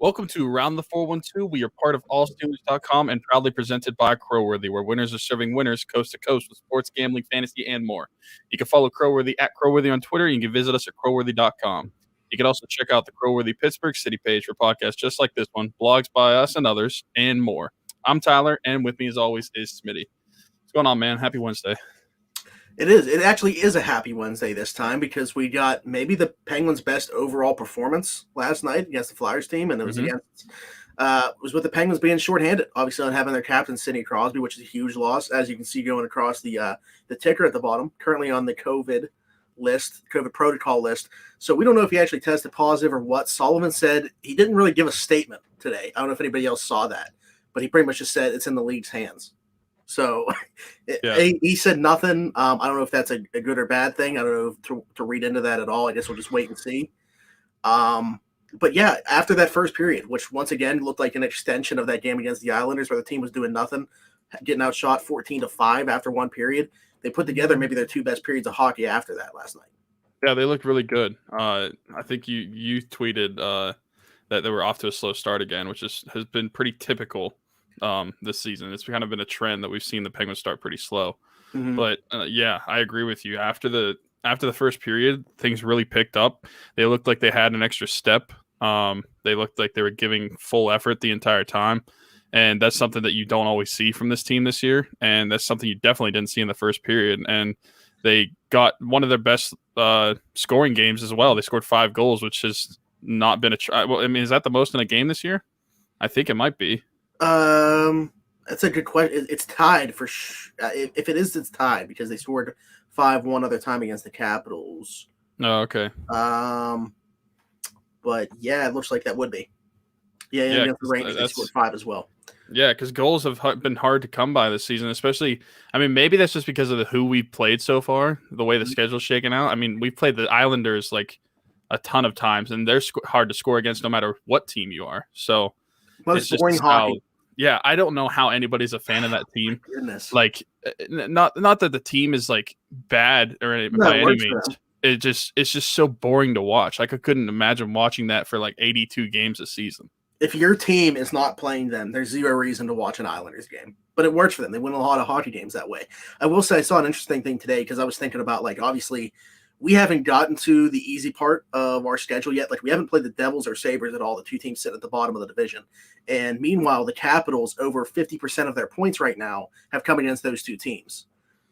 Welcome to Round the 412. We are part of allsteelers.com and proudly presented by Crowworthy, where winners are serving winners coast to coast with sports, gambling, fantasy, and more. You can follow Crowworthy at Crowworthy on Twitter. You can visit us at crowworthy.com. You can also check out the Crowworthy Pittsburgh City page for podcasts just like this one, blogs by us and others, and more. I'm Tyler, and with me as always is Smitty. What's going on, man? Happy Wednesday. It is. It actually is a happy Wednesday this time because we got maybe the Penguins' best overall performance last night against the Flyers team, and it was was with the Penguins being shorthanded, obviously not having their captain Sidney Crosby, which is a huge loss, as you can see going across the ticker at the bottom, currently on the COVID protocol list. So we don't know if he actually tested positive or what. Sullivan said he didn't really give a statement today. I don't know if anybody else saw that, but he pretty much just said it's in the league's hands. So he said nothing. I don't know if that's a good or bad thing. I don't know to read into that at all. I guess we'll just wait and see. But yeah, after that first period, which once again looked like an extension of that game against the Islanders where the team was doing nothing, getting outshot 14-5 after one period, they put together maybe their two best periods of hockey after that last night. Yeah, they looked really good. I think you tweeted that they were off to a slow start again, which has been pretty typical this season. It's kind of been a trend that we've seen the Penguins start pretty slow. Mm-hmm. But yeah, I agree with you. After the first period, things really picked up. They looked like they had an extra step. They looked like they were giving full effort the entire time. And that's something that you don't always see from this team this year. And that's something you definitely didn't see in the first period. And they got one of their best scoring games as well. They scored 5 goals, which has not been well, I mean, is that the most in a game this year? I think it might be. That's a good question. It's tied for if it is, it's tied because they scored 5 one other time against the Capitals. Oh, okay. But yeah, it looks like that would be. Yeah, against the Rangers, they scored 5 as well. Yeah, because goals have been hard to come by this season, especially. I mean, maybe that's just because of who we played so far, the way the schedule's shaken out. I mean, we played the Islanders like a ton of times, and they're hard to score against no matter what team you are. So it's just hockey. Yeah, I don't know how anybody's a fan of that team. Goodness. Like, not that the team is like bad or by any means. It's just so boring to watch. Like, I couldn't imagine watching that for like 82 games a season. If your team is not playing them, there's zero reason to watch an Islanders game. But it works for them. They win a lot of hockey games that way. I will say I saw an interesting thing today because I was thinking about, like, obviously we haven't gotten to the easy part of our schedule yet. Like, we haven't played the Devils or Sabres at all, the two teams sitting at the bottom of the division. And meanwhile, the Capitals, over 50% of their points right now have come against those two teams.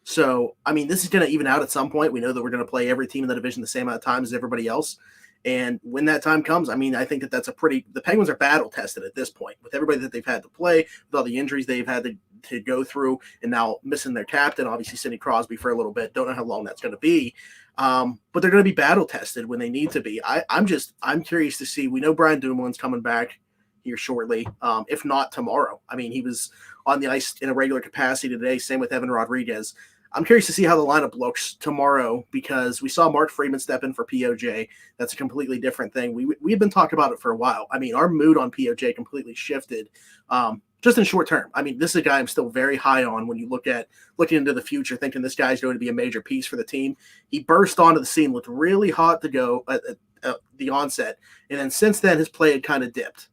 So, I mean, this is going to even out at some point. We know that we're going to play every team in the division the same amount of times as everybody else. And when that time comes, I mean, I think that that's the Penguins are battle tested at this point with everybody that they've had to play, with all the injuries they've had to go through, and now missing their captain, obviously Sidney Crosby for a little bit. Don't know how long that's going to be. But they're going to be battle tested when they need to be. I'm curious to see. We know Brian Dumoulin's coming back here shortly, if not tomorrow. I mean, he was on the ice in a regular capacity today. Same with Evan Rodriguez. I'm curious to see how the lineup looks tomorrow because we saw Mark Friedman step in for POJ. That's a completely different thing. We've been talking about it for a while. I mean, our mood on POJ completely shifted just in short term. I mean, this is a guy I'm still very high on when you looking into the future, thinking this guy's going to be a major piece for the team. He burst onto the scene, looked really hot to go at the onset. And then since then, his play had kind of dipped.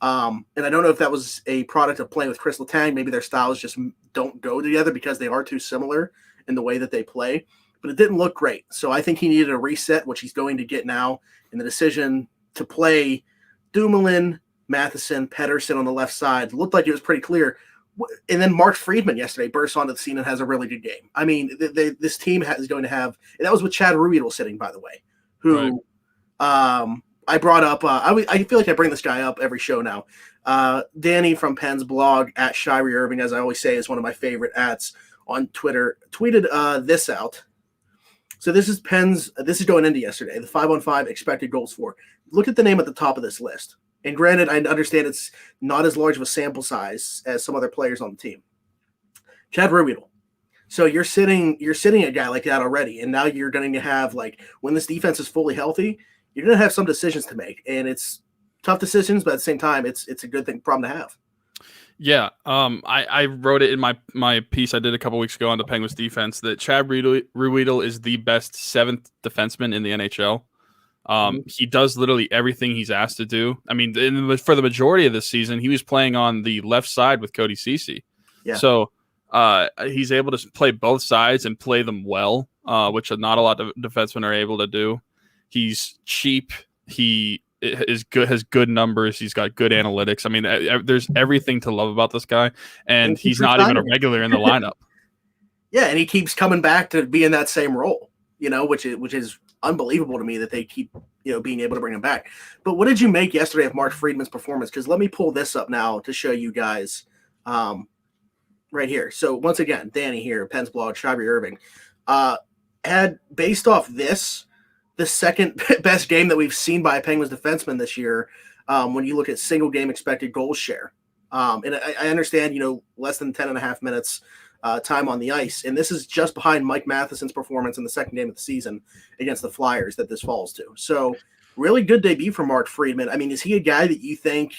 And I don't know if that was a product of playing with Chris Letang. Maybe their styles just don't go together because they are too similar in the way that they play. But it didn't look great. So I think he needed a reset, which he's going to get now. And the decision to play Dumoulin, Matheson, Pettersson on the left side looked like it was pretty clear. And then Mark Friedman yesterday bursts onto the scene and has a really good game. I mean, this team is going to have – and that was with Chad Ruhwedel sitting, by the way, who I brought up I feel like I bring this guy up every show now. Danny from Penn's blog, at Shirey Irving, as I always say, is one of my favorite ats on Twitter, tweeted this out. So this is going into yesterday, the 5-on-5 expected goals for. Look at the name at the top of this list. And granted, I understand it's not as large of a sample size as some other players on the team. Chad Ruhwedel. So you're sitting a guy like that already, and now you're going to have, like, when this defense is fully healthy, you're going to have some decisions to make, and it's tough decisions, but at the same time, it's a good problem to have. Yeah, I wrote it in my piece I did a couple weeks ago on the Penguins defense that Chad Ruhwedel is the best 7th defenseman in the NHL. He does literally everything he's asked to do. I mean, for the majority of this season, he was playing on the left side with Cody Cece. Yeah. So he's able to play both sides and play them well, which not a lot of defensemen are able to do. He's cheap. He is good, has good numbers. He's got good analytics. I mean, there's everything to love about this guy, and he's not even a regular in the lineup. Yeah, and he keeps coming back to be in that same role, which is unbelievable to me that they keep, being able to bring him back. But what did you make yesterday of Mark Friedman's performance? Because let me pull this up now to show you guys right here. So once again, Danny here, Penn's blog, Shabby Irving, had, based off this, the second best game that we've seen by a Penguins defenseman this year when you look at single game expected goals share. And I understand, less than 10.5 minutes time on the ice. And this is just behind Mike Matheson's performance in the second game of the season against the Flyers that this falls to. So really good debut for Mark Friedman. I mean, is he a guy that you think,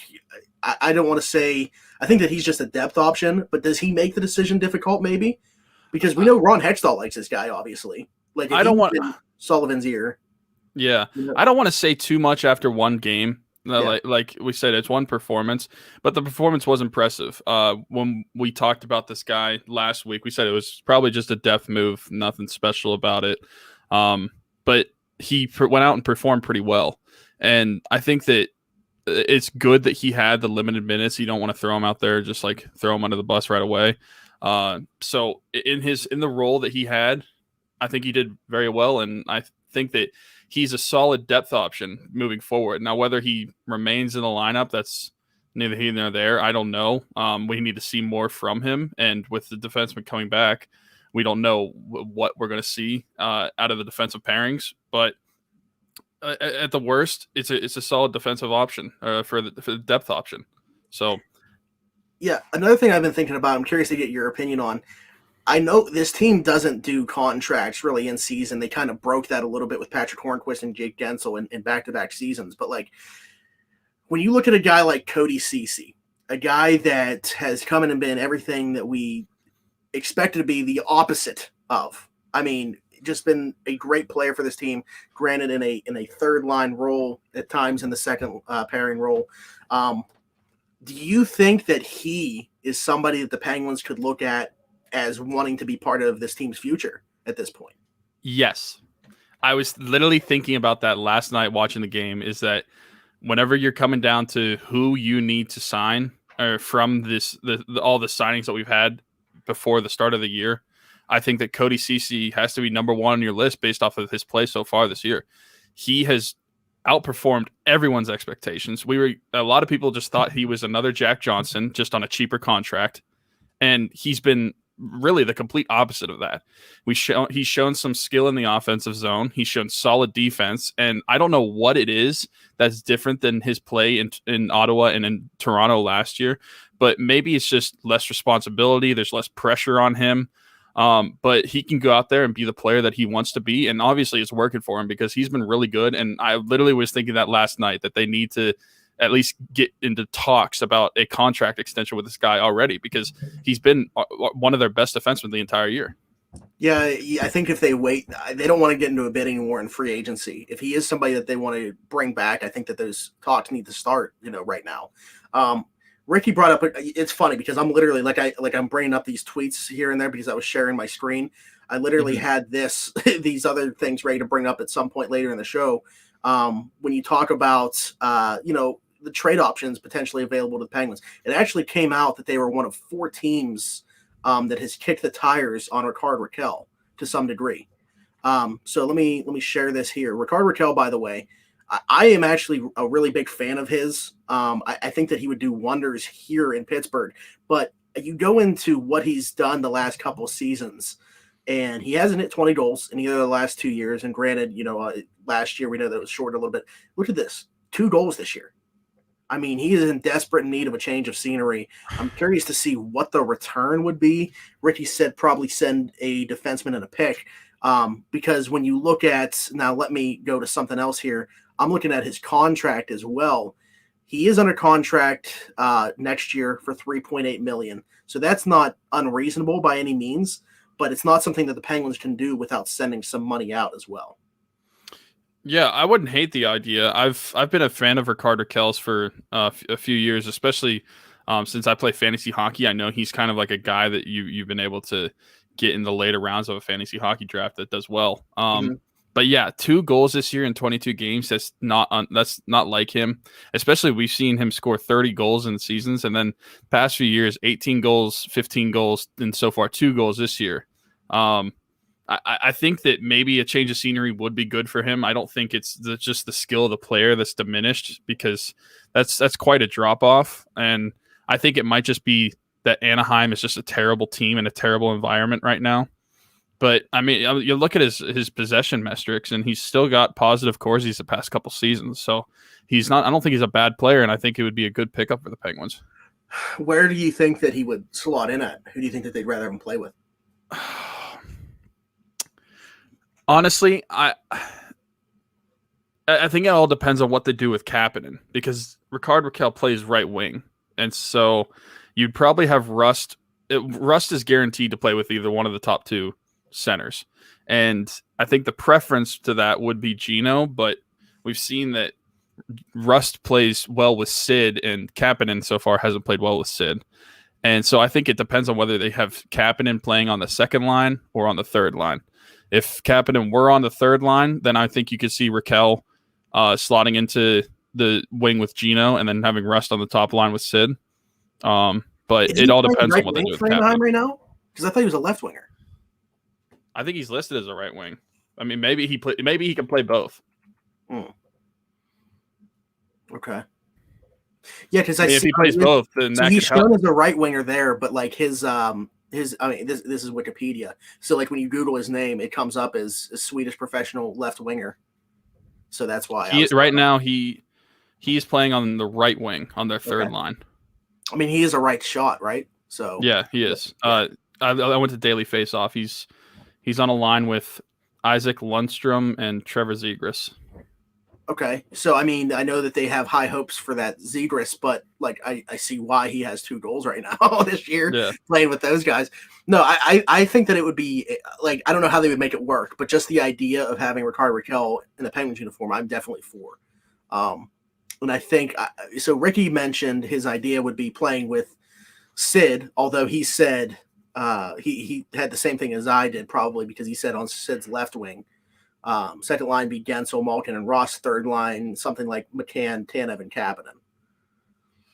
I don't want to say, I think that he's just a depth option, but does he make the decision difficult maybe? Because we know Ron Hextall likes this guy, obviously. Like, I don't want Sullivan's ear. Yeah. I don't want to say too much after one game. Like we said, it's one performance, but the performance was impressive. When we talked about this guy last week, we said it was probably just a depth move, nothing special about it. But he went out and performed pretty well. And I think that it's good that he had the limited minutes. You don't want to throw him out there, just like throw him under the bus right away. So in the role that he had, I think he did very well. And I think that he's a solid depth option moving forward. Now, whether he remains in the lineup, that's neither here nor there. I don't know. We need to see more from him. And with the defenseman coming back, we don't know what we're going to see out of the defensive pairings. But at the worst, it's a solid defensive option for the depth option. So, yeah, another thing I've been thinking about, I'm curious to get your opinion on. I know this team doesn't do contracts really in season. They kind of broke that a little bit with Patrick Hornquist and Jake Gensel in back-to-back seasons. But like, when you look at a guy like Cody Cece, a guy that has come in and been everything that we expected to be the opposite of, I mean, just been a great player for this team, granted in a third line role at times in the second pairing role. Do you think that he is somebody that the Penguins could look at as wanting to be part of this team's future at this point? Yes. I was literally thinking about that last night watching the game, is that whenever you're coming down to who you need to sign or from all the signings that we've had before the start of the year, I think that Cody Cece has to be number one on your list based off of his play so far this year. He has outperformed everyone's expectations. A lot of people just thought he was another Jack Johnson, just on a cheaper contract. And he's been really the complete opposite of that. He's shown some skill in the offensive zone. He's shown solid defense. And I don't know what it is that's different than his play in Ottawa and in Toronto last year, but maybe it's just less responsibility. There's less pressure on him. But he can go out there and be the player that he wants to be. And obviously it's working for him because he's been really good. And I literally was thinking that last night, that they need to at least get into talks about a contract extension with this guy already, because he's been one of their best defensemen the entire year. Yeah, I think if they wait, they don't want to get into a bidding war in free agency. If he is somebody that they want to bring back, I think that those talks need to start, right now. Ricky brought up, it's funny because I'm literally I'm bringing up these tweets here and there because I was sharing my screen. I literally had these other things ready to bring up at some point later in the show. When you talk about, the trade options potentially available to the Penguins, it actually came out that they were one of 4 teams that has kicked the tires on Rickard Rakell to some degree. So let me share this here. Rickard Rakell, by the way, I am actually a really big fan of his. I think that he would do wonders here in Pittsburgh, but you go into what he's done the last couple of seasons, and he hasn't hit 20 goals in either of the last 2 years. And granted, last year we know that it was short a little bit. Look at this, 2 goals this year. I mean, he is in desperate need of a change of scenery. I'm curious to see what the return would be. Ricky said probably send a defenseman and a pick, because when you look at, now let me go to something else here. I'm looking at his contract as well. He is under contract next year for $3.8 million. So that's not unreasonable by any means, but it's not something that the Penguins can do without sending some money out as well. Yeah, I wouldn't hate the idea. I've been a fan of Rickard Rakell's for a few years, especially since I play fantasy hockey. I know he's kind of like a guy that you've been able to get in the later rounds of a fantasy hockey draft that does well. Mhm. But yeah, 2 goals this year in 22 games. That's not like him. Especially we've seen him score 30 goals in the seasons, and then past few years, 18 goals, 15 goals, and so far 2 goals this year. Um, I think that maybe a change of scenery would be good for him. I don't think it's just the skill of the player that's diminished, because that's quite a drop off. And I think it might just be that Anaheim is just a terrible team and a terrible environment right now. But I mean, you look at his possession metrics, and he's still got positive Corsies the past couple seasons. So he's not. I don't think he's a bad player, and I think it would be a good pickup for the Penguins. Where do you think that he would slot in at? Who do you think that they'd rather him play with? Honestly, I think it all depends on what they do with Kapanen, because Rickard Rakell plays right wing, and so you'd probably have Rust. Rust is guaranteed to play with either one of the top 2 centers, and I think the preference to that would be Gino, but we've seen that Rust plays well with Sid, and Kapanen so far hasn't played well with Sid. And so I think it depends on whether they have Kapanen playing on the second line or on the third line. If Kapanen were on the third line, then I think you could see Rakell slotting into the wing with Gino, and then having Rust on the top line with Sid. But it all depends on what they do with Kapanen right now, because I thought he was a left winger. I think he's listed as a right wing. I mean, maybe he can play both. Okay. Yeah, because if he plays both, then so that he's could help. shown as a right winger there, but like his I mean, this is Wikipedia. So like when you Google his name, it comes up as a Swedish professional left winger. So that's why Right now he is playing on the right wing on their third line. I mean, he is a right shot, right? So yeah, he is. Yeah. I went to Daily Faceoff. He's on a line with Isaac Lundstrom and Trevor Zegras. Okay, so I mean, I know that they have high hopes for that Zegras, but like I see why he has 2 goals right now this year playing with those guys. No, I think that it would be like, I don't know how they would make it work, but just the idea of having Rickard Rakell in the Penguins uniform, I'm definitely for. And I think so. Ricky mentioned his idea would be playing with Sid, although he said he had the same thing as I did, probably because he said on Sid's left wing. Second line be Gensel, Malkin, and Ross. Third line, something like McCann, Tanev, and Kapanen.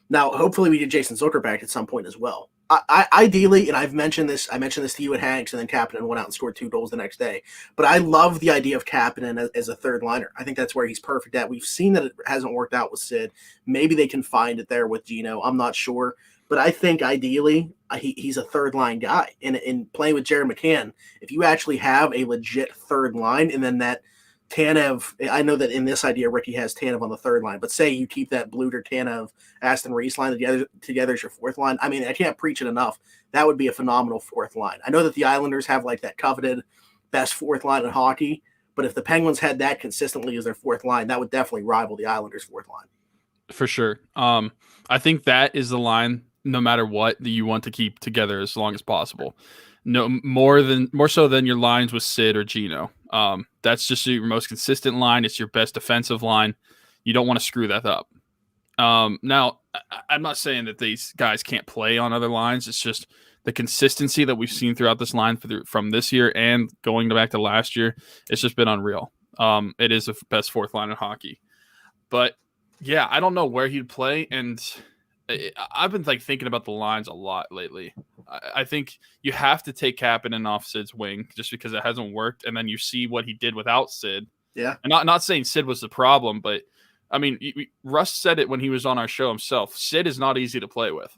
Now, hopefully we get Jason Zucker back at some point as well. I ideally, and I mentioned this to you at Hanks, and then Kapanen went out and scored 2 goals the next day. But I love the idea of Kapanen as a third liner. I think that's where he's perfect at. We've seen that it hasn't worked out with Sid. Maybe they can find it there with Gino. I'm not sure. But I think ideally he's a third line guy. And in playing with Jared McCann, if you actually have a legit third line, and then that Tanev, I know that in this idea Ricky has Tanev on the third line, but say you keep that Bluter, Tanev, Aston Reese line together as your fourth line. I mean, I can't preach it enough. That would be a phenomenal fourth line. I know that the Islanders have like that coveted best fourth line in hockey, but if the Penguins had that consistently as their fourth line, that would definitely rival the Islanders' fourth line. For sure. I think that is the line, no matter what, that you want to keep together as long as possible. No more so than your lines with Sid or Gino. That's just your most consistent line. It's your best defensive line. You don't want to screw that up. Now, I'm not saying that these guys can't play on other lines. It's just the consistency that we've seen throughout this line from this year and going back to last year. It's just been unreal. It is the best fourth line in hockey. But yeah, I don't know where he'd play, and I've been thinking about the lines a lot lately. I think you have to take Kapanen off Sid's wing just because it hasn't worked, and then you see what he did without Sid. Yeah, and not saying Sid was the problem, but I mean, Russ said it when he was on our show himself. Sid is not easy to play with,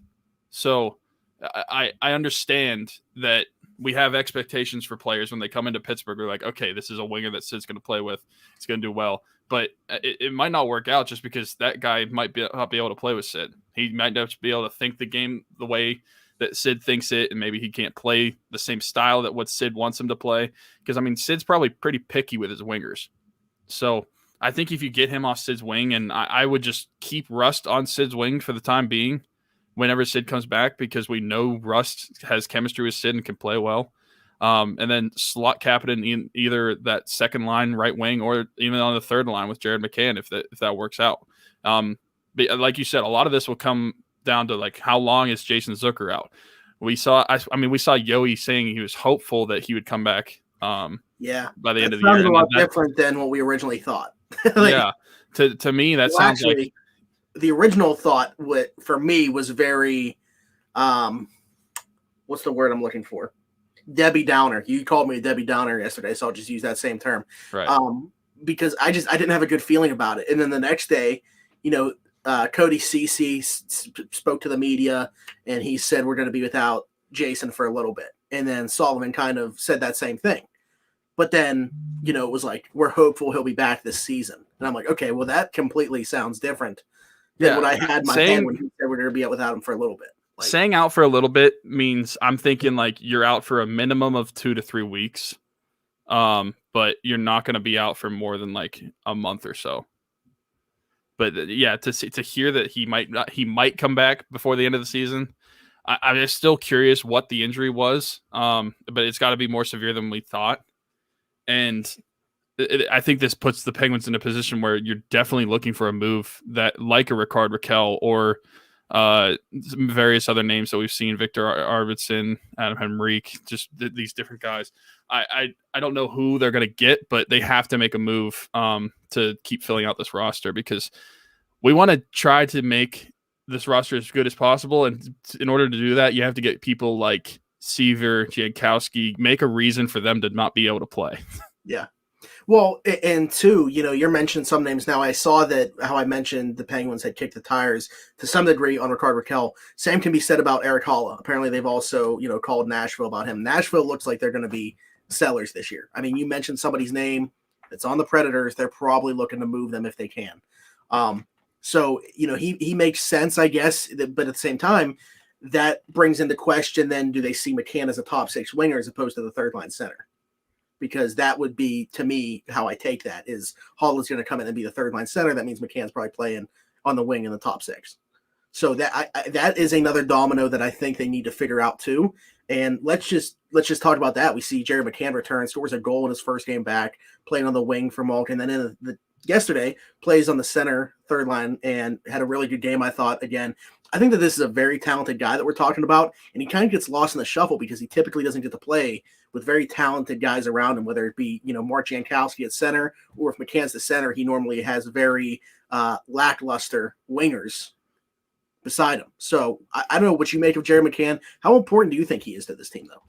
so I understand that we have expectations for players when they come into Pittsburgh. We're like, okay, this is a winger that Sid's going to play with. It's going to do well. But it might not work out just because that guy might not be able to play with Sid. He might not be able to think the game the way that Sid thinks it, and maybe he can't play the same style that what Sid wants him to play. Because, I mean, Sid's probably pretty picky with his wingers. So I think if you get him off Sid's wing, and I would just keep Rust on Sid's wing for the time being whenever Sid comes back, because we know Rust has chemistry with Sid and can play well. and then slot Kapanen in either that second line right wing or even on the third line with Jared McCann if that works out. But like you said, a lot of this will come down to like how long is Jason Zucker out. We saw Yoey saying he was hopeful that he would come back. Yeah, by the end of the sounded year, a lot different than what we originally thought. Yeah, to me that sounds actually, like the original thought. For me was very, what's the word I'm looking for? Debbie Downer. You called me a Debbie Downer yesterday, so I'll just use that same term. right. Because I didn't have a good feeling about it, and then the next day, Cody Ceci spoke to the media, and he said we're going to be without Jason for a little bit, and then Sullivan kind of said that same thing. But then, it was like, we're hopeful he'll be back this season. And I'm like, okay, well, that completely sounds different than what I had in my head when he said we're going to be out without him for a little bit. Like, saying out for a little bit means I'm thinking like you're out for a minimum of 2 to 3 weeks. But you're not going to be out for more than like a month or so. But yeah, to hear that he might come back before the end of the season, I'm still curious what the injury was. But it's got to be more severe than we thought. And I think this puts the Penguins in a position where you're definitely looking for a move that, like a Ricard Raquel or various other names that we've seen, Victor Arvidsson, Adam Henrique, just these different guys. I don't know who they're going to get, but they have to make a move to keep filling out this roster because we want to try to make this roster as good as possible. And in order to do that, you have to get people like Seaver, Jankowski, make a reason for them to not be able to play. Yeah. Well, and two, you're mentioning some names now. I saw that how I mentioned the Penguins had kicked the tires to some degree on Ricard Raquel. Same can be said about Eric Holla. Apparently, they've also, called Nashville about him. Nashville looks like they're going to be sellers this year. I mean, you mentioned somebody's name that's on the Predators. They're probably looking to move them if they can. So, he makes sense, I guess. But at the same time, that brings into question then, do they see McCann as a top 6 winger as opposed to the third line center? Because that would be, to me, how I take that is Hall is going to come in and be the third line center. That means McCann's probably playing on the wing in the top 6. So that is another domino that I think they need to figure out too. And let's just talk about that. We see Jerry McCann return, scores a goal in his first game back, playing on the wing for Malkin. Then in yesterday plays on the center third line and had a really good game. I thought again. I think that this is a very talented guy that we're talking about, and he kind of gets lost in the shuffle because he typically doesn't get to play with very talented guys around him, whether it be, Mark Jankowski at center, or if McCann's the center, he normally has very lackluster wingers beside him. So I don't know what you make of Jerry McCann. How important do you think he is to this team, though?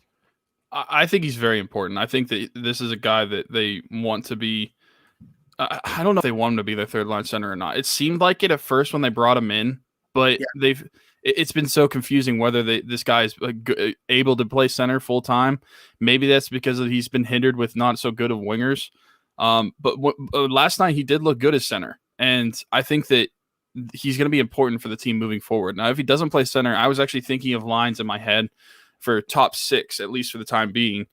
I think he's very important. I think that this is a guy that they want to be. I don't know if they want him to be their third line center or not. It seemed like it at first when they brought him in. But it's been so confusing whether this guy is able to play center full time. Maybe that's because he's been hindered with not so good of wingers. But last night he did look good as center, and I think that he's going to be important for the team moving forward. Now, if he doesn't play center, I was actually thinking of lines in my head for top 6, at least for the time being.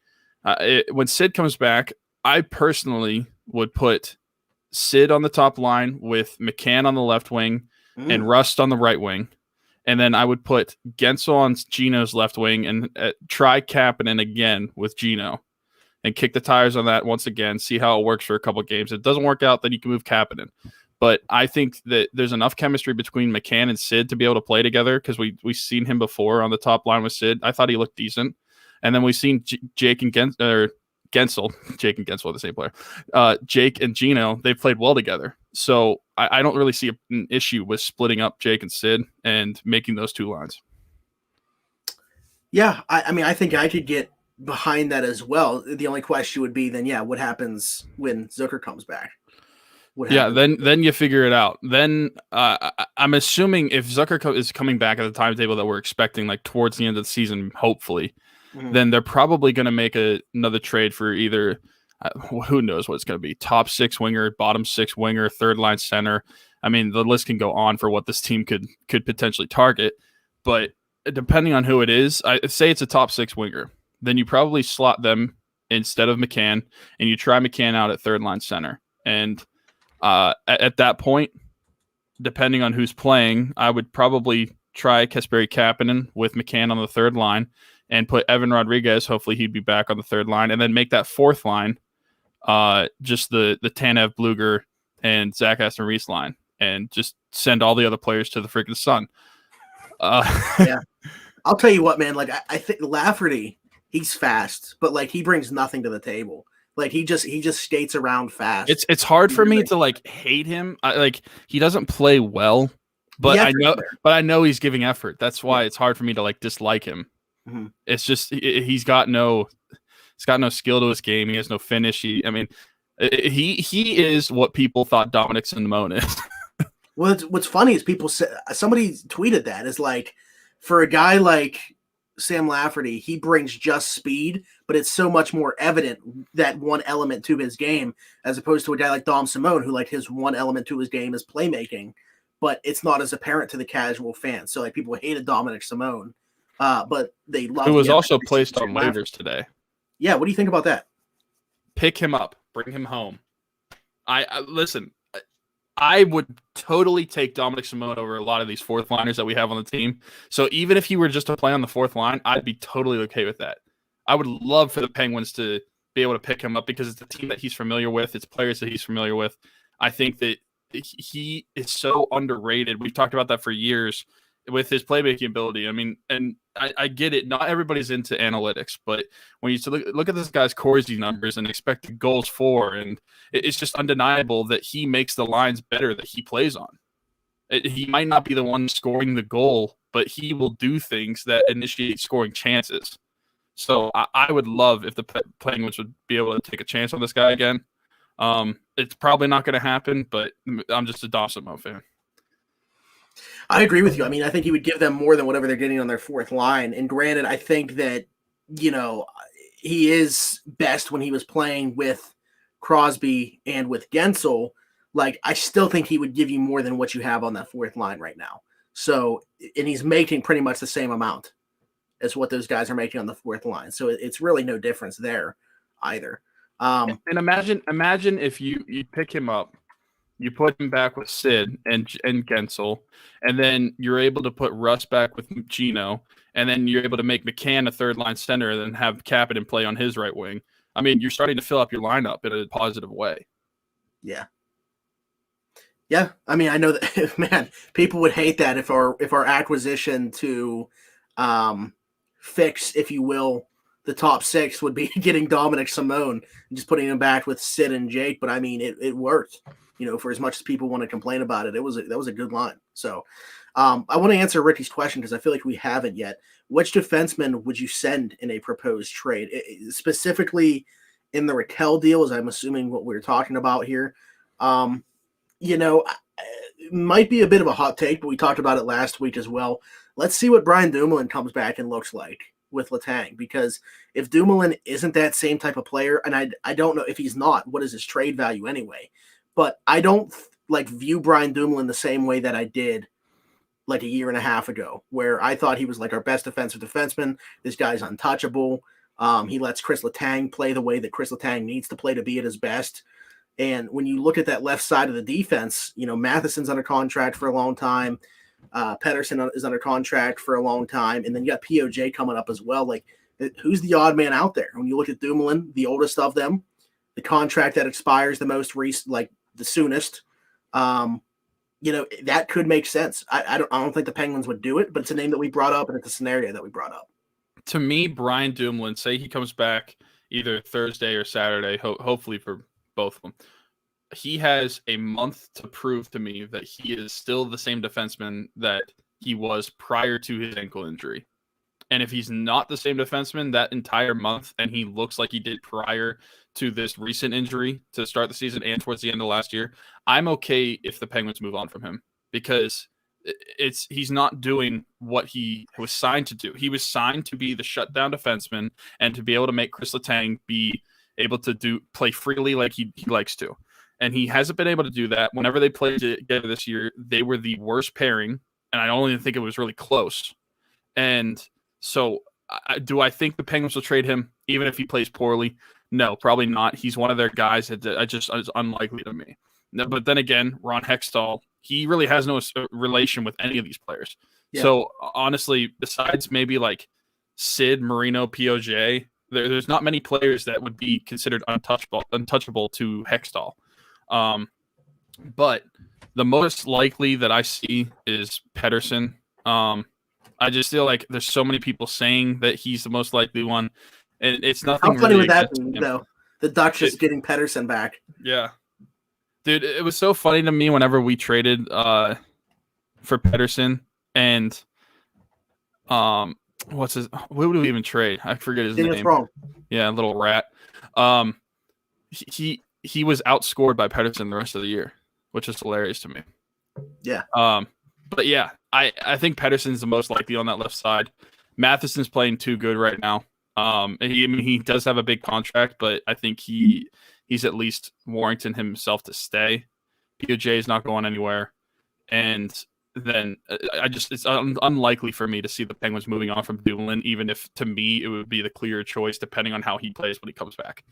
When Sid comes back, I personally would put Sid on the top line with McCann on the left wing. And Rust on the right wing. And then I would put Gensel on Gino's left wing and try Kapanen again with Gino and kick the tires on that once again, see how it works for a couple of games. If it doesn't work out, then you can move Kapanen. But I think that there's enough chemistry between McCann and Sid to be able to play together because we've seen him before on the top line with Sid. I thought he looked decent. And then we've seen Jake and Gensel, Jake and Gensel are the same player. Jake and Gino, they've played well together. So I don't really see an issue with splitting up Jake and Sid and making those 2 lines. Yeah, I mean, I think I could get behind that as well. The only question would be then, what happens when Zucker comes back? Then you figure it out. Then I'm assuming if Zucker is coming back at the timetable that we're expecting, like towards the end of the season, hopefully, then they're probably going to make another trade for either who knows what it's going to be, top 6 winger, bottom 6 winger, third line center. I mean, the list can go on for what this team could potentially target, but depending on who it is, I say it's a top 6 winger, then you probably slot them instead of McCann, and you try McCann out at third line center. And at that point, depending on who's playing, I would probably try Kasperi Kapanen with McCann on the third line and put Evan Rodriguez. Hopefully he'd be back on the third line, and then make that fourth line just the Tanev, Bluger, and Zach Aston Reese line, and just send all the other players to the freaking sun. Yeah. I'll tell you what, man. Like I think Lafferty, he's fast, but like he brings nothing to the table. Like he just skates around fast. It's hard for me to like hate him. Like he doesn't play well, but I know he's giving effort. That's why it's hard for me to like dislike him. Mm-hmm. It's just he's got no skill to his game. He has no finish. He is what people thought Dominic Simone is. Well, what's funny is somebody tweeted that is like, for a guy like Sam Lafferty, he brings just speed, but it's so much more evident that one element to his game, as opposed to a guy like Dom Simone, who like his one element to his game is playmaking, but it's not as apparent to the casual fan. So like people hated Dominic Simone, but they loved. Who was also placed on waivers today. Yeah, what do you think about that? Pick him up, bring him home. I listen. I would totally take Dominic Simone over a lot of these fourth liners that we have on the team. So even if he were just to play on the fourth line, I'd be totally okay with that. I would love for the Penguins to be able to pick him up because it's a team that he's familiar with. It's players that he's familiar with. I think that he is so underrated. We've talked about that for years with his playmaking ability. I mean, and I get it. Not everybody's into analytics, but when you look at this guy's Corsi numbers and expected goals for, and it's just undeniable that he makes the lines better that he plays on. He might not be the one scoring the goal, but he will do things that initiate scoring chances. So I would love if the Penguins would be able to take a chance on this guy again. It's probably not going to happen, but I'm just a Dawson fan. I agree with you. I mean, I think he would give them more than whatever they're getting on their fourth line. And granted, I think that, he is best when he was playing with Crosby and with Gensel. Like, I still think he would give you more than what you have on that fourth line right now. So, and he's making pretty much the same amount as what those guys are making on the fourth line. So it's really no difference there either. And imagine if you pick him up, you put him back with Sid and Gensel, and then you're able to put Russ back with Gino, and then you're able to make Mccann a third-line center and then have Kapanen play on his right wing. I mean, you're starting to fill up your lineup in a positive way. Yeah. Yeah, I mean, I know that, man, people would hate that if our acquisition to fix, if you will, the top six would be getting Dominic Simone and just putting him back with Sid and Jake. But I mean, it worked. For as much as people want to complain about it, that was a good line. So I want to answer Ricky's question because I feel like we haven't yet. Which defenseman would you send in a proposed trade? Specifically in the Raquel deal, as I'm assuming what we're talking about here. It might be a bit of a hot take, but we talked about it last week as well. Let's see what Brian Dumoulin comes back and looks like with Letang, because if Dumoulin isn't that same type of player, and I don't know if he's not, what is his trade value anyway? But I don't view Brian Dumoulin the same way that I did like a year and a half ago, where I thought he was like our best defensive defenseman. This guy's untouchable. He lets Chris Letang play the way that Chris Letang needs to play to be at his best. And when you look at that left side of the defense, Matheson's under contract for a long time. Pettersson is under contract for a long time. And then you got POJ coming up as well. Like, who's the odd man out there? When you look at Dumoulin, the oldest of them, the contract that expires the most recent, the soonest, that could make sense. I don't think the Penguins would do it, but it's a name that we brought up and it's a scenario that we brought up. To me, Brian Dumoulin, say he comes back either Thursday or Saturday, hopefully for both of them. He has a month to prove to me that he is still the same defenseman that he was prior to his ankle injury. And if he's not the same defenseman that entire month and he looks like he did prior to this recent injury to start the season and towards the end of last year, I'm okay if the Penguins move on from him, because he's not doing what he was signed to do. He was signed to be the shutdown defenseman and to be able to make Chris Letang be able to play freely like he likes to. And he hasn't been able to do that. Whenever they played together this year, they were the worst pairing, and I don't even think it was really close. And so do I think the Penguins will trade him even if he plays poorly? No, probably not. He's one of their guys that is unlikely to me. No, but then again, Ron Hextall, he really has no relation with any of these players. Yeah. So honestly, besides maybe Sid, Marino, POJ. There's not many players that would be considered untouchable to Hextall. But the most likely that I see is Pedersen. I just feel like there's so many people saying that he's the most likely one, and it's nothing. How funny really would that against be, him. though? The Duchess getting Pedersen back. Yeah, dude, it was so funny to me whenever we traded for Pedersen and what did we even trade? I forget his name. Wrong. Yeah, little rat. He was outscored by Pedersen the rest of the year, which is hilarious to me. Yeah. But yeah, I think Pedersen's the most likely on that left side. Matheson's playing too good right now. He does have a big contract, but I think he's at least warranting himself to stay. POJ is not going anywhere, and then it's unlikely for me to see the Penguins moving on from Doolin, even if to me it would be the clearer choice depending on how he plays when he comes back.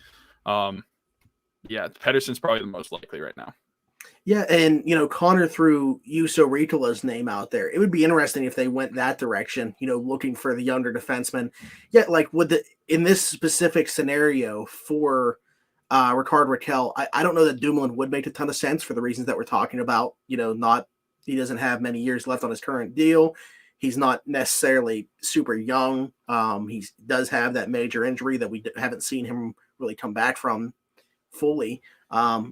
Yeah, Pedersen's probably the most likely right now. Yeah, and Connor threw Juuso Riitala's name out there. It would be interesting if they went that direction, looking for the younger defenseman. Yeah, like in this specific scenario for Rickard Rakell, I don't know that Dumoulin would make a ton of sense for the reasons that we're talking about. He doesn't have many years left on his current deal. He's not necessarily super young. He does have that major injury that we haven't seen him really come back from fully.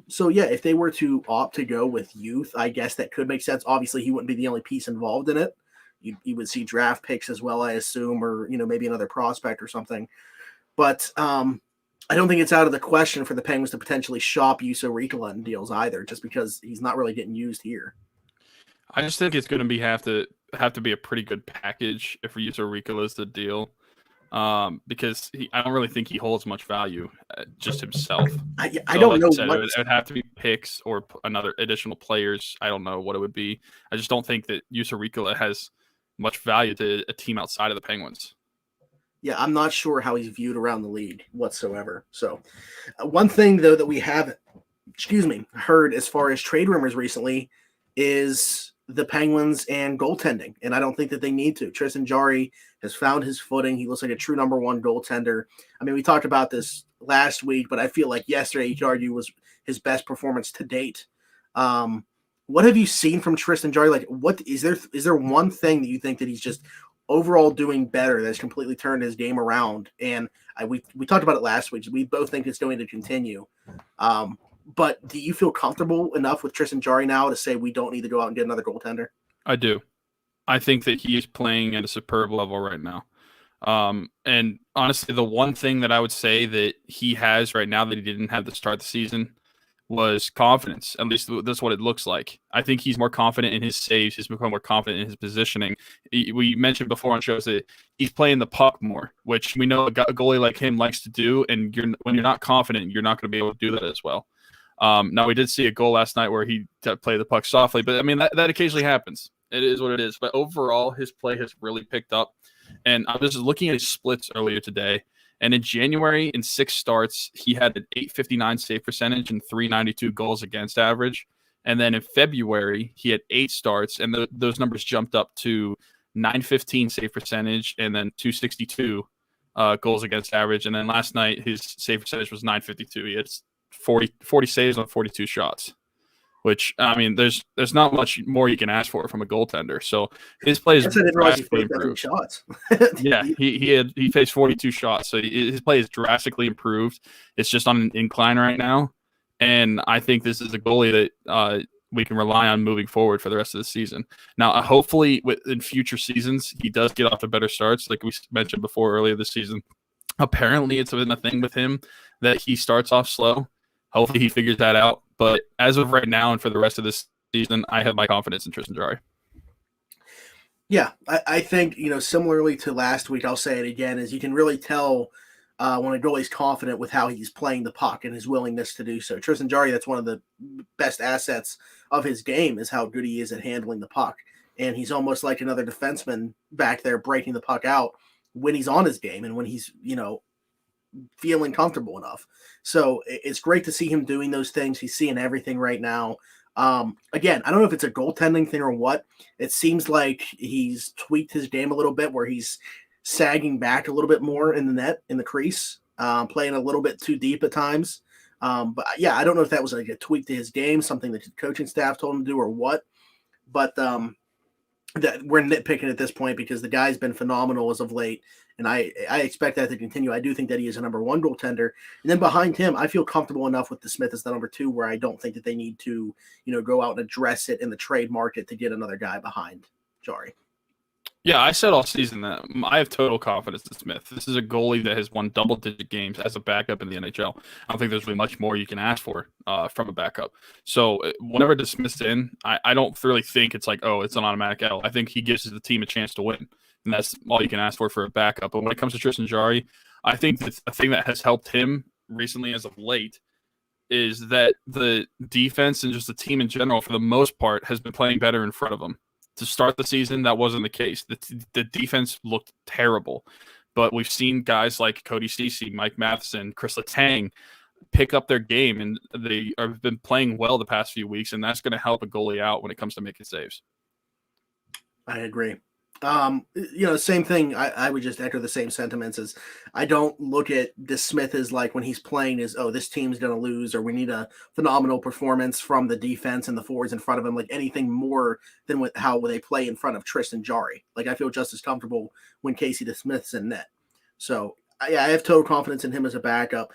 So yeah, if they were to opt to go with youth, I guess that could make sense. Obviously, he wouldn't be the only piece involved in it. You would see draft picks as well, I assume, or maybe another prospect or something. But I don't think it's out of the question for the Penguins to potentially shop Juuso Riitala in deals either, just because he's not really getting used here. I just think it's going to have to be a pretty good package if Juuso Riitala is the deal. Because I don't really think he holds much value just himself. I don't know. It would have to be picks or another additional players. I don't know what it would be. I just don't think that Juuso Riitala has much value to a team outside of the Penguins. Yeah, I'm not sure how he's viewed around the league whatsoever. So, one thing though that we have, heard as far as trade rumors recently is the Penguins and goaltending, and I don't think that they need to. Tristan Jarry has found his footing. He looks like a true number one goaltender. I mean, we talked about this last week, but I feel like yesterday, you could argue, was his best performance to date. What have you seen from Tristan Jarry? Like, what is there one thing that you think that he's just overall doing better that's completely turned his game around? And we talked about it last week. We both think it's going to continue. But do you feel comfortable enough with Tristan Jarry now to say we don't need to go out and get another goaltender? I do. I think that he is playing at a superb level right now. And honestly, the one thing that I would say that he has right now that he didn't have to start the season was confidence. At least that's what it looks like. I think he's more confident in his saves. He's become more confident in his positioning. We mentioned before on shows that he's playing the puck more, which we know a goalie like him likes to do. And when you're not confident, you're not going to be able to do that as well. Now, we did see a goal last night where he played the puck softly, but I mean, that occasionally happens. It is what it is. But overall, his play has really picked up. And I was looking at his splits earlier today. And in January, in 6 starts, he had an .859 save percentage and .392 goals against average. And then in February, he had 8 starts, and those numbers jumped up to .915 save percentage and then .262 goals against average. And then last night, his save percentage was .952. He had 40 saves on 42 shots, which, I mean, there's not much more you can ask for from a goaltender. So his play is drastically improved. Shots. Yeah, he faced 42 shots, so his play is drastically improved. It's just on an incline right now, and I think this is a goalie that we can rely on moving forward for the rest of the season. Now, hopefully, in future seasons, he does get off to better starts, like we mentioned before earlier this season. Apparently, it's been a thing with him that he starts off slow. Hopefully he figures that out. But as of right now and for the rest of this season, I have my confidence in Tristan Jarry. Yeah, I think, similarly to last week, I'll say it again, is you can really tell when a goalie's confident with how he's playing the puck and his willingness to do so. Tristan Jarry, that's one of the best assets of his game, is how good he is at handling the puck. And he's almost like another defenseman back there breaking the puck out when he's on his game and when he's, feeling comfortable enough. So it's great to see him doing those things. He's seeing everything right now. Again, I don't know if it's a goaltending thing or what. It seems like he's tweaked his game a little bit where he's sagging back a little bit more in the net, in the crease, playing a little bit too deep at times. But yeah, I don't know if that was like a tweak to his game, something that the coaching staff told him to do or what. But that we're nitpicking at this point because the guy's been phenomenal as of late, and I expect that to continue. I do think that he is a number one goaltender, and then behind him, I feel comfortable enough with DeSmith as the number two, where I don't think that they need to, go out and address it in the trade market to get another guy behind Jari. Yeah, I said all season that I have total confidence in Smith. This is a goalie that has won double-digit games as a backup in the NHL. I don't think there's really much more you can ask for from a backup. So whenever DeSmith's in, I don't really think it's like, oh, it's an automatic L. I think he gives the team a chance to win, and that's all you can ask for a backup. But when it comes to Tristan Jarry, I think that's a thing that has helped him recently as of late is that the defense and just the team in general, for the most part, has been playing better in front of him. To start the season, that wasn't the case. The defense looked terrible, but we've seen guys like Cody Ceci, Mike Matheson, Chris Letang pick up their game, and they have been playing well the past few weeks, and that's going to help a goalie out when it comes to making saves. I agree. Same thing. I would just echo the same sentiments as I don't look at DeSmith as like when he's playing is, oh, this team's going to lose or we need a phenomenal performance from the defense and the forwards in front of him, like anything more than how they play in front of Tristan Jarry. Like I feel just as comfortable when Casey DeSmith's in net. So I have total confidence in him as a backup.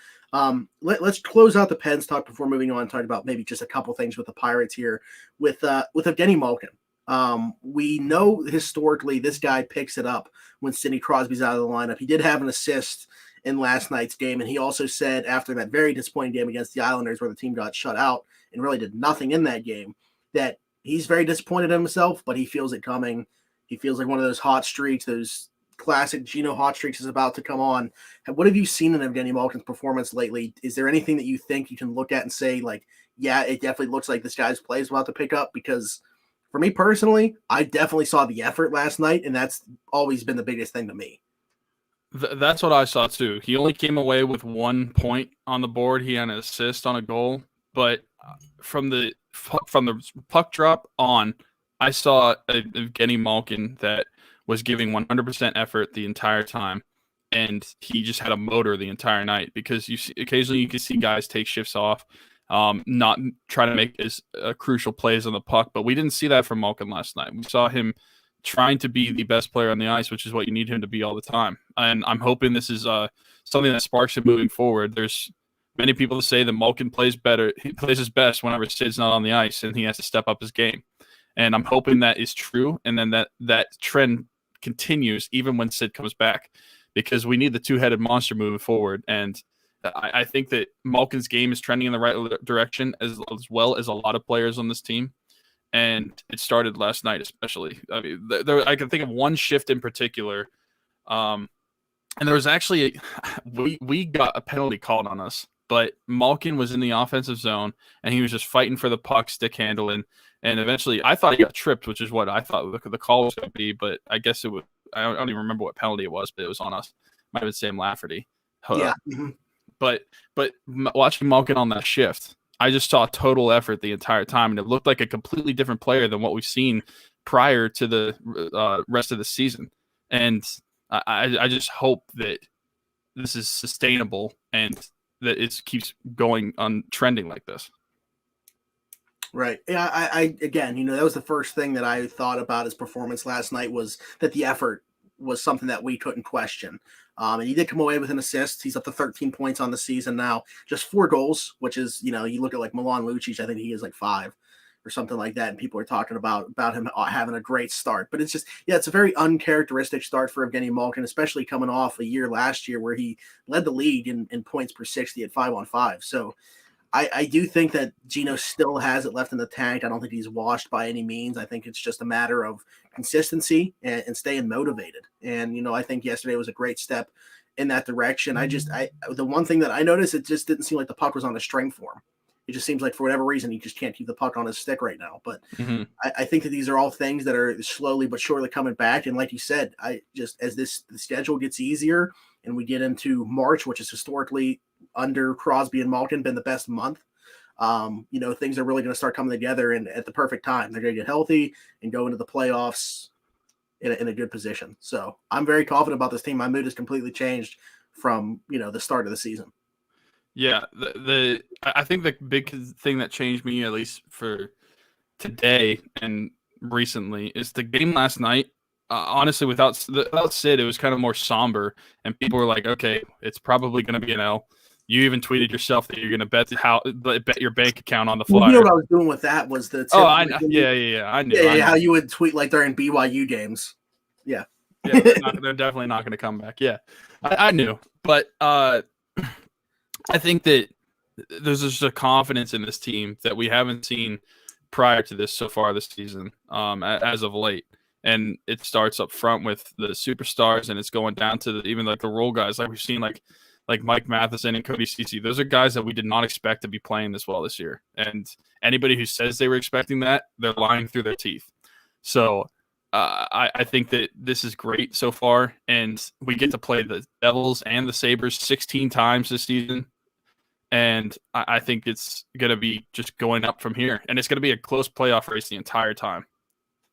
Let's close out the Pens talk before moving on and talk about maybe just a couple things with the Pirates here with Denny Malkin. We know historically this guy picks it up when Sidney Crosby's out of the lineup. He did have an assist in last night's game, and he also said after that very disappointing game against the Islanders where the team got shut out and really did nothing in that game, that he's very disappointed in himself, but he feels it coming. He feels like one of those hot streaks, those classic Gino hot streaks is about to come on. What have you seen in Evgeny Malkin's performance lately? Is there anything that you think you can look at and say, like, yeah, it definitely looks like this guy's play is about to pick up? Because for me personally, I definitely saw the effort last night, and that's always been the biggest thing to me. That's what I saw too. He only came away with 1 point on the board. He had an assist on a goal, but from the puck drop on, I saw Evgeny Malkin that was giving 100% effort the entire time, and he just had a motor the entire night. Because occasionally you can see guys take shifts off, not try to make as crucial plays on the puck, but we didn't see that from Malkin last night. We saw him trying to be the best player on the ice, which is what you need him to be all the time. And I'm hoping this is something that sparks him moving forward. There's many people that say that Malkin plays better. He plays his best whenever Sid's not on the ice, and he has to step up his game. And I'm hoping that is true, and then that trend continues even when Sid comes back, because we need the two-headed monster moving forward. And I think that Malkin's game is trending in the right direction as well as a lot of players on this team. And it started last night, especially. I mean, I can think of one shift in particular. And there was actually we got a penalty called on us, but Malkin was in the offensive zone and he was just fighting for the puck, stick handling. And eventually I thought he got tripped, which is what I thought the call was going to be. But I guess it would. I don't even remember what penalty it was, but it was on us. Might have been Sam Lafferty. Yeah. But watching Malkin on that shift, I just saw total effort the entire time, and it looked like a completely different player than what we've seen prior to the rest of the season. And I just hope that this is sustainable and that it keeps going on trending like this. Right. Yeah. I again, that was the first thing that I thought about his performance last night, was that the effort was something that we couldn't question. And he did come away with an assist. He's up to 13 points on the season now, just 4 goals, which is, you look at like Milan Lucic, I think he is like 5 or something like that. And people are talking about him having a great start, but it's just, it's a very uncharacteristic start for Evgeny Malkin, especially coming off a year last year where he led the league in points per 60 at 5-on-5. So I do think that Gino still has it left in the tank. I don't think he's washed by any means. I think it's just a matter of consistency and staying motivated. And, I think yesterday was a great step in that direction. The one thing that I noticed, it just didn't seem like the puck was on a string for him. It just seems like for whatever reason, he just can't keep the puck on his stick right now. But I think that these are all things that are slowly but surely coming back. And like you said, as the schedule gets easier and we get into March, which is historically under Crosby and Malkin been the best month, things are really going to start coming together and at the perfect time. They're going to get healthy and go into the playoffs in a good position. So I'm very confident about this team. My mood has completely changed from the start of the season. Yeah, I think the big thing that changed me, at least for today and recently, is the game last night. Honestly, without Sid, it was kind of more somber, and people were like, "Okay, it's probably going to be an L." You even tweeted yourself that you're going to bet your bank account on the Flyers. Well, you know what I was doing with that was the tip. Oh, I know. Yeah, I knew. Yeah, how you would tweet like during BYU games. Yeah, they're definitely not going to come back. Yeah, I knew, but I think that there's just a confidence in this team that we haven't seen prior to this so far this season, as of late. And it starts up front with the superstars, and it's going down to even like the role guys, like we've seen, like Mike Matheson and Cody Ceci. Those are guys that we did not expect to be playing this well this year. And anybody who says they were expecting that, they're lying through their teeth. So I think that this is great so far, and we get to play the Devils and the Sabres 16 times this season. And I think it's going to be just going up from here. And it's going to be a close playoff race the entire time.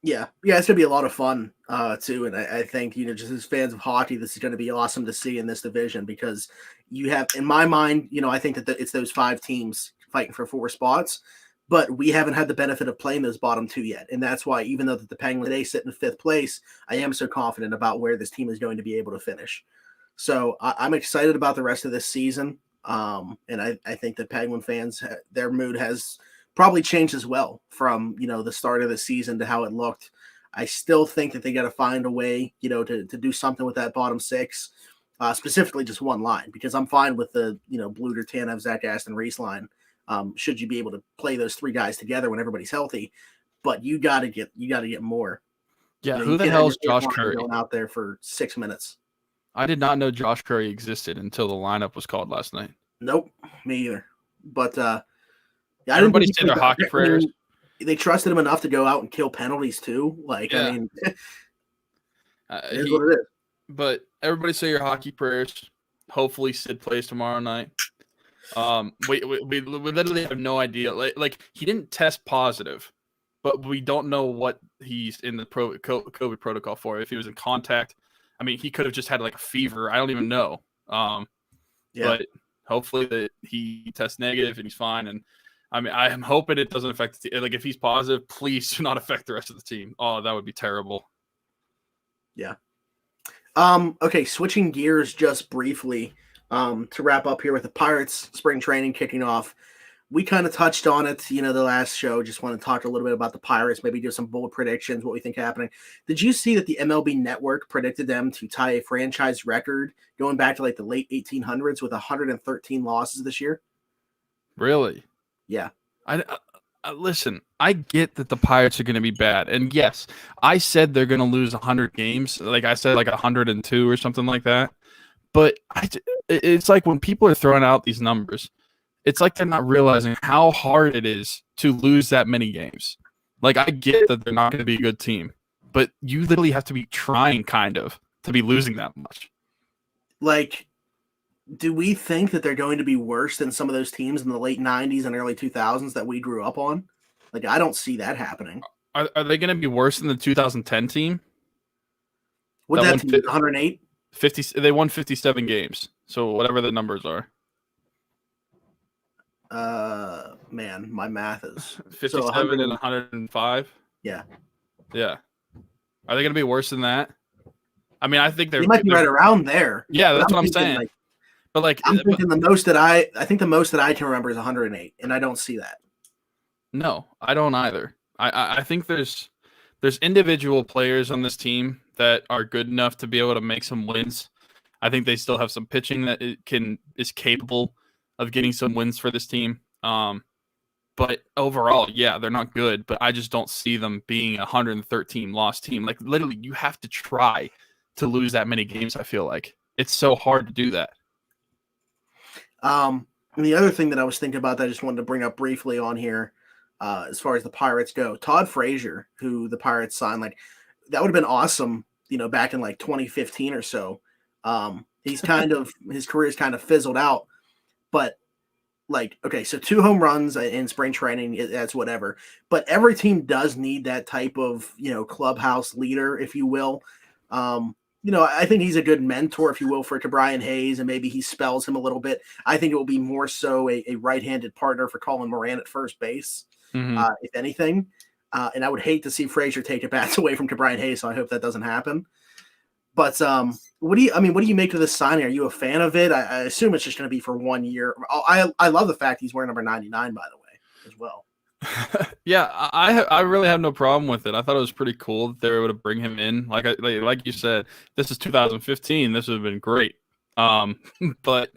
Yeah, it's going to be a lot of fun, too. And I think, just as fans of hockey, this is going to be awesome to see in this division because you have, in my mind, I think that it's those 5 teams fighting for 4 spots, but we haven't had the benefit of playing those bottom 2 yet. And that's why, even though the Penguins today sit in 5th place, I am so confident about where this team is going to be able to finish. So I'm excited about the rest of this season. And I think that Penguin fans, their mood has probably changed as well from, the start of the season to how it looked. I still think that they got to find a way, to do something with that bottom 6, specifically just one line, because I'm fine with the, Bluder, Tanev, Zach Aston, Reese line. Should you be able to play those 3 guys together when everybody's healthy, but you got to get more. Yeah. Who the hell is Josh Curry going out there for 6 minutes? I did not know Josh Curry existed until the lineup was called last night. Nope, me either. But everybody said their hockey prayers. They trusted him enough to go out and kill penalties too. Like, yeah. I mean, here's what it is. But everybody say your hockey prayers. Hopefully, Sid plays tomorrow night. We literally have no idea. Like he didn't test positive, but we don't know what he's in the COVID protocol for. If he was in contact. I mean, he could have just had like a fever. I don't even know. But hopefully that he tests negative and he's fine. And I mean, I am hoping it doesn't affect the team. Like if he's positive, please do not affect the rest of the team. Oh, that would be terrible. Yeah. Okay. Switching gears just briefly, to wrap up here with the Pirates spring training kicking off. We kind of touched on it, the last show. Just want to talk a little bit about the Pirates, maybe do some bold predictions, what we think happening. Did you see that the MLB Network predicted them to tie a franchise record going back to like the late 1800s with 113 losses this year? Really? Yeah. I listen, I get that the Pirates are going to be bad. And yes, I said they're going to lose 100 games. Like I said, like 102 or something like that. But it's like when people are throwing out these numbers, it's like they're not realizing how hard it is to lose that many games. Like, I get that they're not going to be a good team, but you literally have to be trying kind of to be losing that much. Like, do we think that they're going to be worse than some of those teams in the late 90s and early 2000s that we grew up on? Like, I don't see that happening. Are they going to be worse than the 2010 team? What that team, 108? 50. They won 57 games. So whatever the numbers are. Man, my math is 57 and 105. Yeah. Are they going to be worse than that? I mean, I think they might be right around there. Yeah, that's what I'm saying. I'm thinking the most that I can remember is 108, and I don't see that. No, I don't either. I think there's individual players on this team that are good enough to be able to make some wins. I think they still have some pitching that is capable of getting some wins for this team. But overall, yeah, they're not good, but I just don't see them being a 113 loss team. Like literally you have to try to lose that many games. I feel like it's so hard to do that. And the other thing that I was thinking about that I just wanted to bring up briefly on here, as far as the Pirates go, Todd Frazier, who the Pirates signed, like that would have been awesome, back in like 2015 or so. He's his career is kind of fizzled out, but like, okay, so 2 home runs in spring training, that's whatever. But every team does need that type of, clubhouse leader, if you will. I think he's a good mentor, if you will, to Brian Hayes, and maybe he spells him a little bit. I think it will be more so a right-handed partner for Colin Moran at first base, if anything. And I would hate to see Frazier take at bats away from Brian Hayes, so I hope that doesn't happen. But what do you make of this signing? Are you a fan of it? I assume it's just going to be for 1 year. I love the fact he's wearing number 99, by the way, as well. Yeah, I really have no problem with it. I thought it was pretty cool that they were able to bring him in. Like you said, this is 2015. This would have been great. But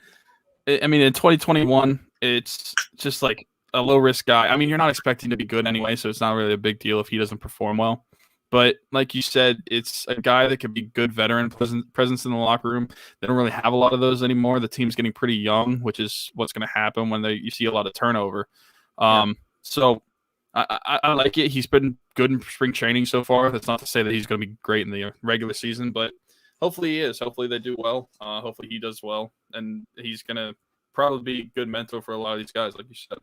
I mean, in 2021, it's just like a low risk guy. I mean, you're not expecting to be good anyway, so it's not really a big deal if he doesn't perform well. But like you said, it's a guy that could be good veteran presence in the locker room. They don't really have a lot of those anymore. The team's getting pretty young, which is what's going to happen when you see a lot of turnover. So I like it. He's been good in spring training so far. That's not to say that he's going to be great in the regular season, but hopefully he is. Hopefully they do well. Hopefully he does well, and he's going to probably be a good mentor for a lot of these guys, like you said.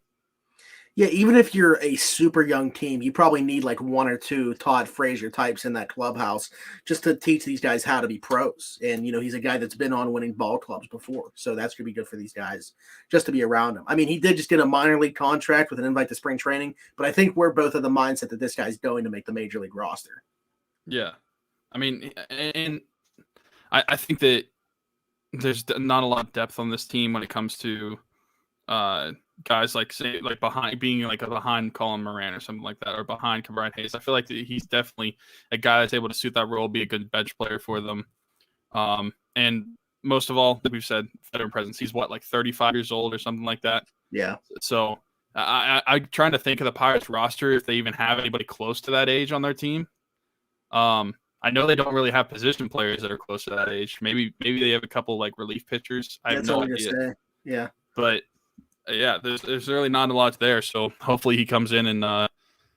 Yeah, even if you're a super young team, you probably need like 1 or 2 Todd Frazier types in that clubhouse just to teach these guys how to be pros. And, he's a guy that's been on winning ball clubs before. So that's going to be good for these guys just to be around him. I mean, he did just get a minor league contract with an invite to spring training, but I think we're both of the mindset that this guy's going to make the major league roster. Yeah. I mean, and I think that there's not a lot of depth on this team when it comes to guys behind Colin Moran or something like that, or behind Brian Hayes. I feel like he's definitely a guy that's able to suit that role, be a good bench player for them. And most of all, like we've said, veteran presence. He's like 35 years old or something like that. Yeah. So I'm trying to think of the Pirates roster if they even have anybody close to that age on their team. I know they don't really have position players that are close to that age. Maybe they have a couple like relief pitchers. I have no idea. Yeah. But yeah, there's really not a lot there. So hopefully he comes in and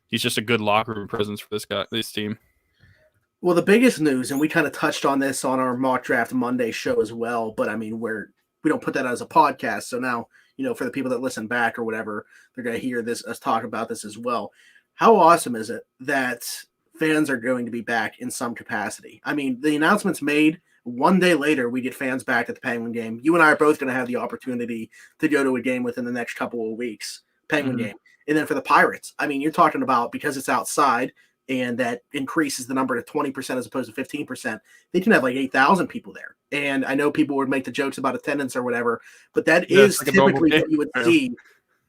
he's just a good locker room presence for this team. Well, the biggest news, and we kind of touched on this on our Mock Draft Monday show as well, but I mean, we don't put that as a podcast. So now, for the people that listen back or whatever, they're going to hear us talk about this as well. How awesome is it that fans are going to be back in some capacity? I mean, the announcement's made. 1 day later, we get fans back at the Penguin game. You and I are both going to have the opportunity to go to a game within the next couple of weeks, Penguin game. And then for the Pirates, I mean, you're talking about, because it's outside and that increases the number to 20% as opposed to 15%, they can have like 8,000 people there. And I know people would make the jokes about attendance or whatever, but that is typically what you would see.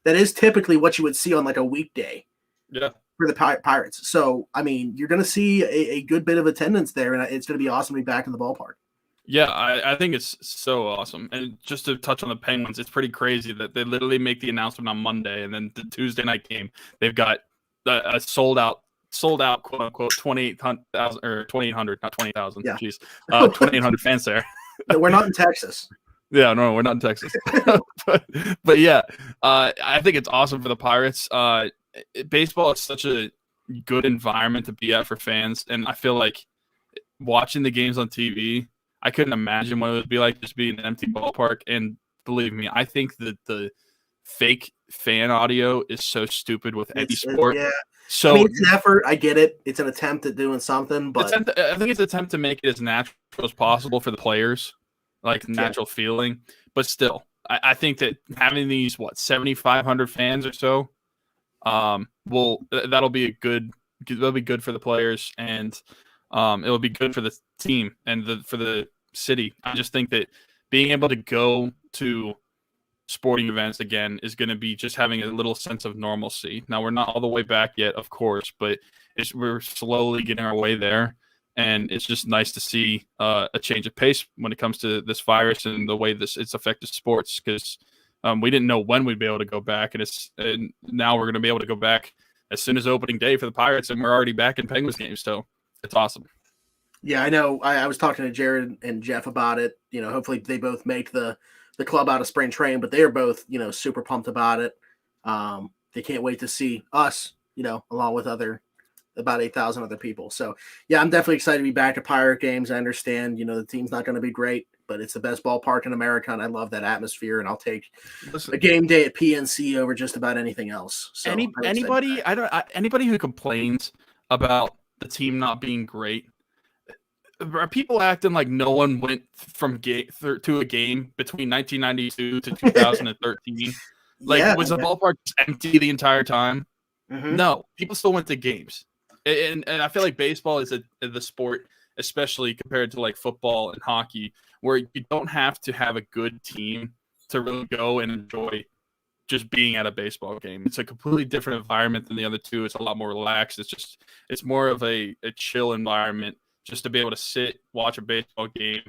That is typically what you would see on like a weekday. Yeah. For the Pirates. So, I mean, you're going to see a good bit of attendance there, and it's going to be awesome to be back in the ballpark. Yeah, I think it's so awesome. And just to touch on the Penguins, it's pretty crazy that they literally make the announcement on Monday, and then the Tuesday night game, they've got a sold out, quote unquote, 28,000 or 2,800, not 20,000. Yeah. Jeez, 2,800 fans there. No, we're not in Texas. Yeah, no, we're not in Texas. but yeah, I think it's awesome for the Pirates. Baseball is such a good environment to be at for fans, and I feel like watching the games on TV, I couldn't imagine what it would be like just being an empty ballpark. And believe me, I think that the fake fan audio is so stupid with any sport. Yeah. So I mean, it's an effort. I get it. It's an attempt at doing something, but I think it's an attempt to make it as natural as possible for the players, like natural feeling. But still, I think that having these 7,500 fans or so, that'll be good for the players, and it'll be good for the team and for the city. I just think that being able to go to sporting events again is going to be just having a little sense of normalcy. Now, we're not all the way back yet, of course, but we're slowly getting our way there, and it's just nice to see a change of pace when it comes to this virus and the way it's affected sports, because we didn't know when we'd be able to go back, and now we're going to be able to go back as soon as opening day for the Pirates, and we're already back in Penguins games, so it's awesome. Yeah, I know. I was talking to Jared and Jeff about it. Hopefully they both make the club out of spring training, but they are both, super pumped about it. They can't wait to see us, along with about 8,000 other people. So, yeah, I'm definitely excited to be back at Pirate games. I understand, the team's not going to be great. but it's the best ballpark in America, and I love that atmosphere. And I'll take Listen, a game day at PNC over just about anything else. So anybody who complains about the team not being great, are people acting like no one went from to a game between 1992 to 2013? Like, was the ballpark just empty the entire time? Mm-hmm. No, people still went to games, and I feel like baseball is the sport, especially compared to like football and hockey, where you don't have to have a good team to really go and enjoy just being at a baseball game. It's a completely different environment than the other two. It's a lot more relaxed. It's more of a chill environment just to be able to sit, watch a baseball game,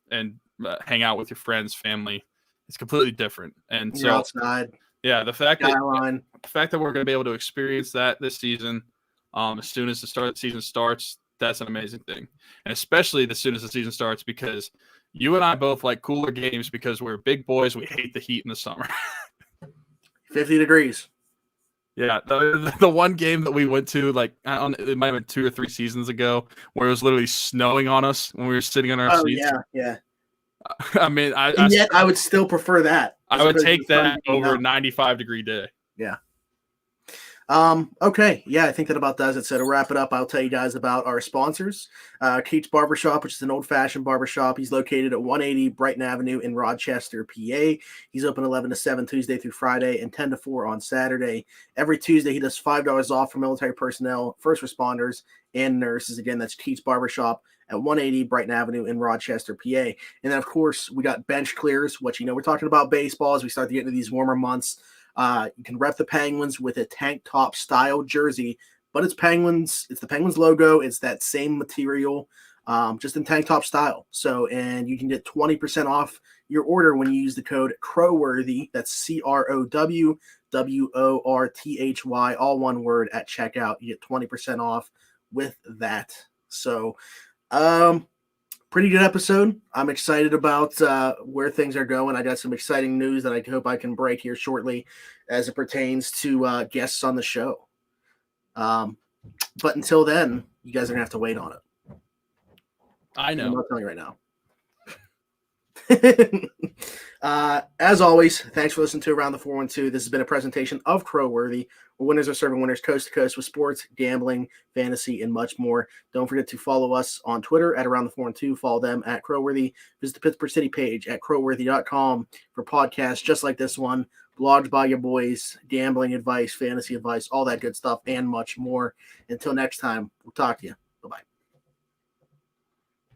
and hang out with your friends, family. It's completely different. And You're outside. Yeah, the fact that we're going to be able to experience that this season, as soon as the season starts, that's an amazing thing. And especially as soon as the season starts, because you and I both like cooler games because we're big boys. We hate the heat in the summer. 50 degrees. Yeah, the one game that we went to, like, it might have been 2 or 3 seasons ago, where it was literally snowing on us when we were sitting in our seats. Yeah. I mean, yet I would still prefer that. I would take that over a 95-degree day. Yeah. Okay. Yeah, I think that about does it. So to wrap it up, I'll tell you guys about our sponsors. Keats Barbershop, which is an old-fashioned barbershop. He's located at 180 Brighton Avenue in Rochester, PA. He's open 11 to 7 Tuesday through Friday and 10 to 4 on Saturday. Every Tuesday, he does $5 off for military personnel, first responders, and nurses. Again, that's Keats Barbershop at 180 Brighton Avenue in Rochester, PA. And then, of course, we got bench clears, which, we're talking about baseball as we start to get into these warmer months. You can rep the Penguins with a tank top style jersey, but it's Penguins. It's the Penguins logo. It's that same material, just in tank top style. So, and you can get 20% off your order when you use the code Crowworthy. That's CROWWORTHY, all one word at checkout. You get 20% off with that. So, pretty good episode. I'm excited about where things are going. I got some exciting news that I hope I can break here shortly as it pertains to guests on the show. But until then, you guys are going to have to wait on it. I know. I'm not telling you right now. As always, thanks for listening to Around the 412. This has been a presentation of Crowworthy, where winners are serving winners coast to coast with sports, gambling, fantasy, and much more. Don't forget to follow us on Twitter at Around the 412. Follow them at Crowworthy. Visit the Pittsburgh City page at crowworthy.com for podcasts just like this one, blogged by your boys, gambling advice, fantasy advice, all that good stuff, and much more. Until next time, we'll talk to you.